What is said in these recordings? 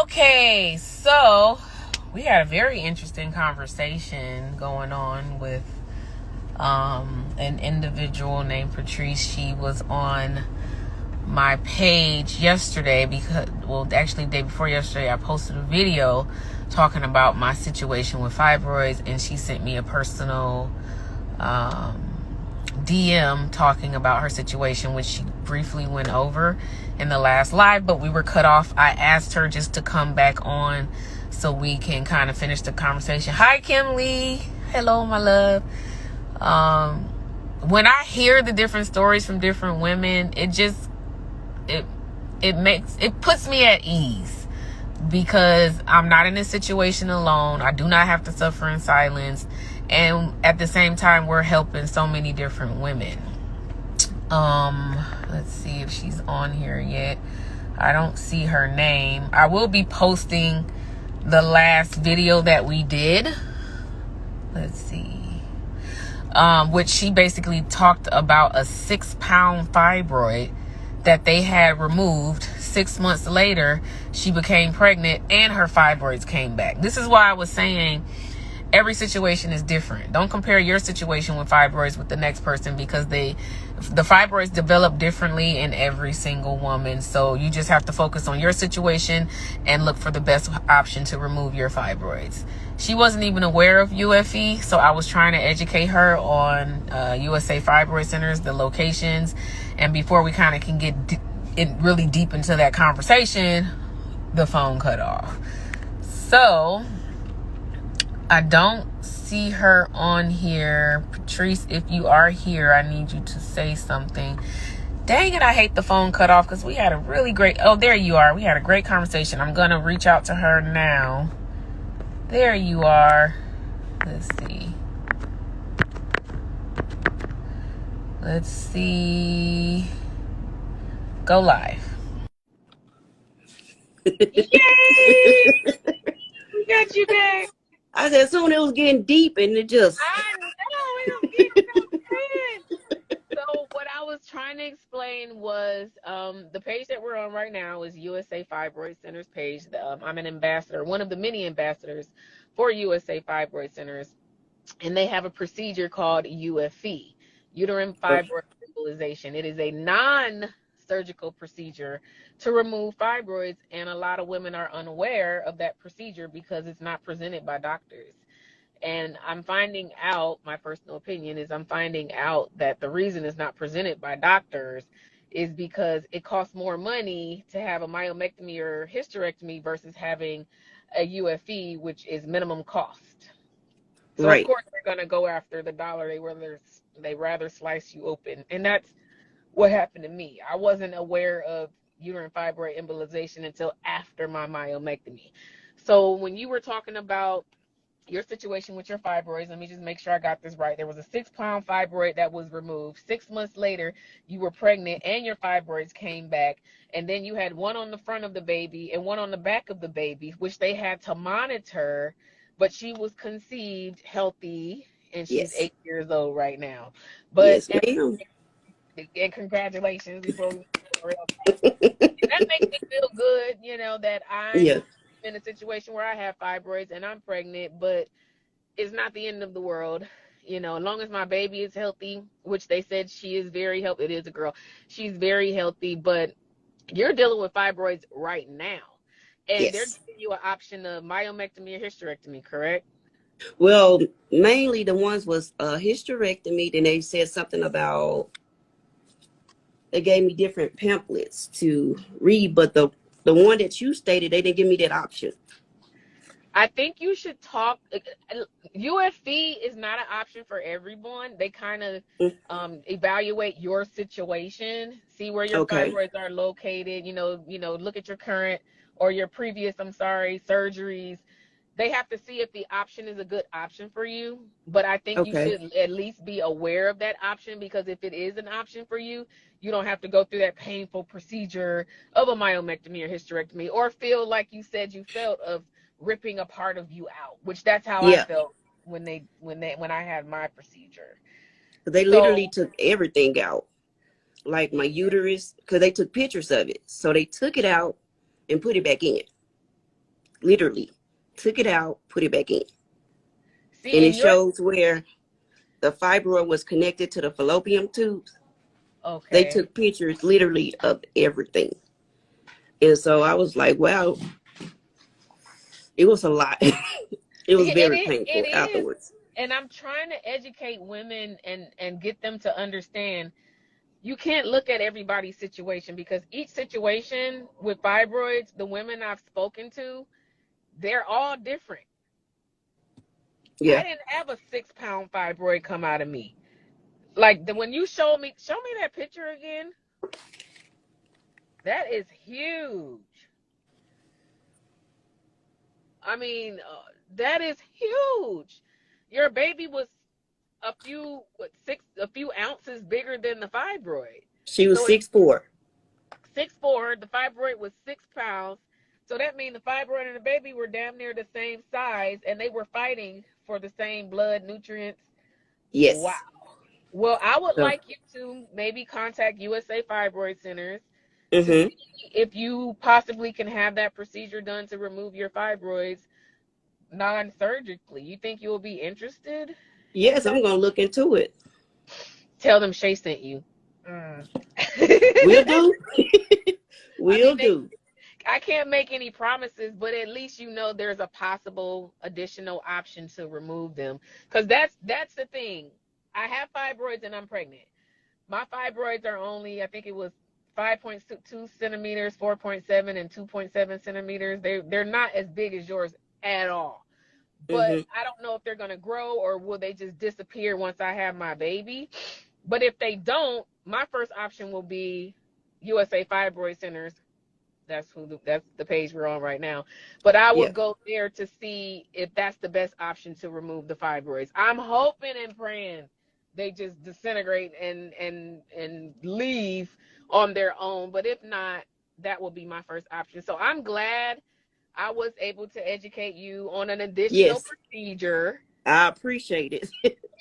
Okay, so we had a very interesting conversation going on with an individual named Patrice. She was on my page yesterday because, well, actually the day before yesterday, I posted a video talking about my situation with fibroids, and she sent me a personal DM talking about her situation, which she briefly went over in the last live, but we were cut off. I asked her just to come back on so we can kind of finish the conversation. Hi, Kim Lee. Hello, my love. When I hear the different stories from different women, it puts me at ease, because I'm not in this situation alone. I do not have to suffer in silence. And at the same time, we're helping so many different women. Let's see if she's on here yet. I don't see her name. I will be posting the last video that we did. Let's see. Which she basically talked about a 6-pound fibroid that they had removed. 6 months later, she became pregnant and her fibroids came back. This is why I was saying every situation is different. Don't compare your situation with fibroids with the next person, because the fibroids develop differently in every single woman. So you just have to focus on your situation and look for the best option to remove your fibroids. She wasn't even aware of UFE, so I was trying to educate her on USA Fibroid Centers, the locations. And before we kind of can get really deep into that conversation, the phone cut off. So I don't see her on here. Patrice, if you are here, I need you to say something. Dang it, I hate the phone cut off, because we had a really great... Oh, there you are. We had a great conversation. I'm going to reach out to her now. There you are. Let's see. Let's see. Go live. Yay! We got you back. I said, soon it was getting deep, and it just... I know, it was getting so good. So what I was trying to explain was the page that we're on right now is USA Fibroid Centers page. I'm an ambassador, one of the many ambassadors for USA Fibroid Centers, and they have a procedure called UFE, uterine fibroid embolization. It is a non-surgical procedure to remove fibroids, and a lot of women are unaware of that procedure because it's not presented by doctors. And I'm finding out, my personal opinion is, I'm finding out that the reason it's not presented by doctors is because it costs more money to have a myomectomy or hysterectomy versus having a UFE, which is minimum cost. So Right. Of course they're gonna go after the dollar. They rather slice you open, and that's what happened to me. I wasn't aware of uterine fibroid embolization until after my myomectomy. So when you were talking about your situation with your fibroids, let me just make sure I got this right. There was a 6-pound fibroid that was removed. 6 months later, you were pregnant and your fibroids came back. And then you had one on the front of the baby and one on the back of the baby, which they had to monitor. But she was conceived healthy, and she's Yes. 8 years old right now. Yes, ma'am. And congratulations before we that makes me feel good, that Yeah. I'm in a situation where I have fibroids and I'm pregnant, but it's not the end of the world. As long as my baby is healthy, which they said she is very healthy. It is a girl. She's very healthy, but you're dealing with fibroids right now. And they're Yes. giving you an option of myomectomy or hysterectomy, correct? Well, mainly the ones was hysterectomy. Then they said something about, they gave me different pamphlets to read, but the one that you stated, they didn't give me that option. I think you should talk. UFE is not an option for everyone. They kind of evaluate your situation, see where your Okay. fibroids are located. Look at your current or your previous, surgeries. They have to see if the option is a good option for you. But I think you Okay. should at least be aware of that option, because if it is an option for you, you don't have to go through that painful procedure of a myomectomy or hysterectomy, or feel like you said you felt of ripping a part of you out, which that's how I Yeah. felt when I had my procedure. They literally So took everything out, like my yeah, uterus, because they took pictures of it. So they took it out and put it back in. literally took it out, put it back in. See, And it in your shows where the fibroid was connected to the fallopian tubes. They okay, took pictures literally of everything. And so I was like, wow, it was a lot. It was very it painful is, afterwards. and I'm trying to educate women and get them to understand you can't look at everybody's situation because each situation with fibroids, the women I've spoken to, they're all different. I Yeah. didn't have a 6-pound fibroid come out of me. Like when you show me that picture again. That is huge. I mean, that is huge. Your baby was a few ounces bigger than the fibroid. She was So it's 6'4". 6'4". The fibroid was 6 pounds. So that means the fibroid and the baby were damn near the same size, and they were fighting for the same blood nutrients. Wow. Yes. Well, I would So, like you to maybe contact USA Fibroid Centers to mm-hmm. see if you possibly can have that procedure done to remove your fibroids non-surgically. You think you'll be interested in Yes, that? I'm going to look into it. Tell them Shay sent you. Mm. Will do. I mean, Will do. I can't make any promises, but at least you know there's a possible additional option to remove them. Because that's the thing. I have fibroids and I'm pregnant. My fibroids are only, I think it was 5.2 centimeters, 4.7, and 2.7 centimeters. They're not as big as yours at all. But Mm-hmm. I don't know if they're going to grow or will they just disappear once I have my baby. But if they don't, my first option will be USA Fibroid Centers. That's the page we're on right now. But I Yeah. would go there to see if that's the best option to remove the fibroids. I'm hoping and praying they just disintegrate and leave on their own. But if not, that will be my first option. So I'm glad I was able to educate you on an additional Yes. procedure. I appreciate it.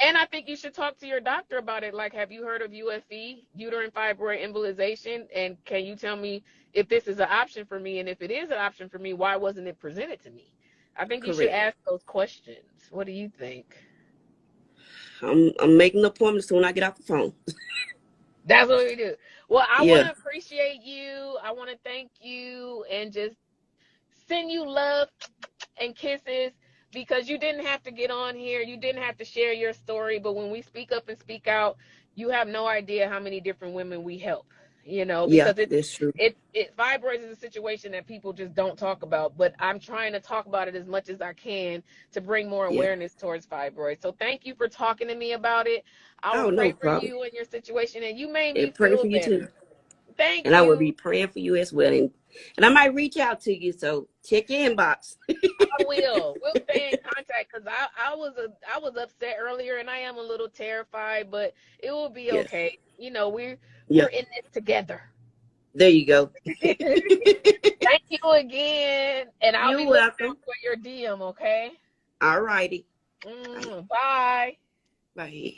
And I think you should talk to your doctor about it. Like, have you heard of UFE, uterine fibroid embolization? And can you tell me if this is an option for me? And if it is an option for me, why wasn't it presented to me? I think you should Correct. ask those questions. What do you think? I'm making an appointment soon when I get off the phone. That's what we do. Well, I want Yeah. to appreciate you. I want to thank you and just send you love and kisses because you didn't have to get on here. You didn't have to share your story. But when we speak up and speak out, you have no idea how many different women we help, Yeah, because that's true. it fibroids is a situation that people just don't talk about. But I'm trying to talk about it as much as I can to bring more Yeah. awareness towards fibroids. So thank you for talking to me about it. I will Oh, pray no for problem. you and your situation, and you made me And pray for feel you too. better. Thank And I will be you. praying for you as well. And I might reach out to you, so check your inbox. I will. We'll stay in contact because I was upset earlier and I am a little terrified, but it will be Yes. okay. Yeah. We're in this together. There you go. Thank you again, and I'll be You're looking welcome. out for your DM. Okay. All righty. Bye. Bye.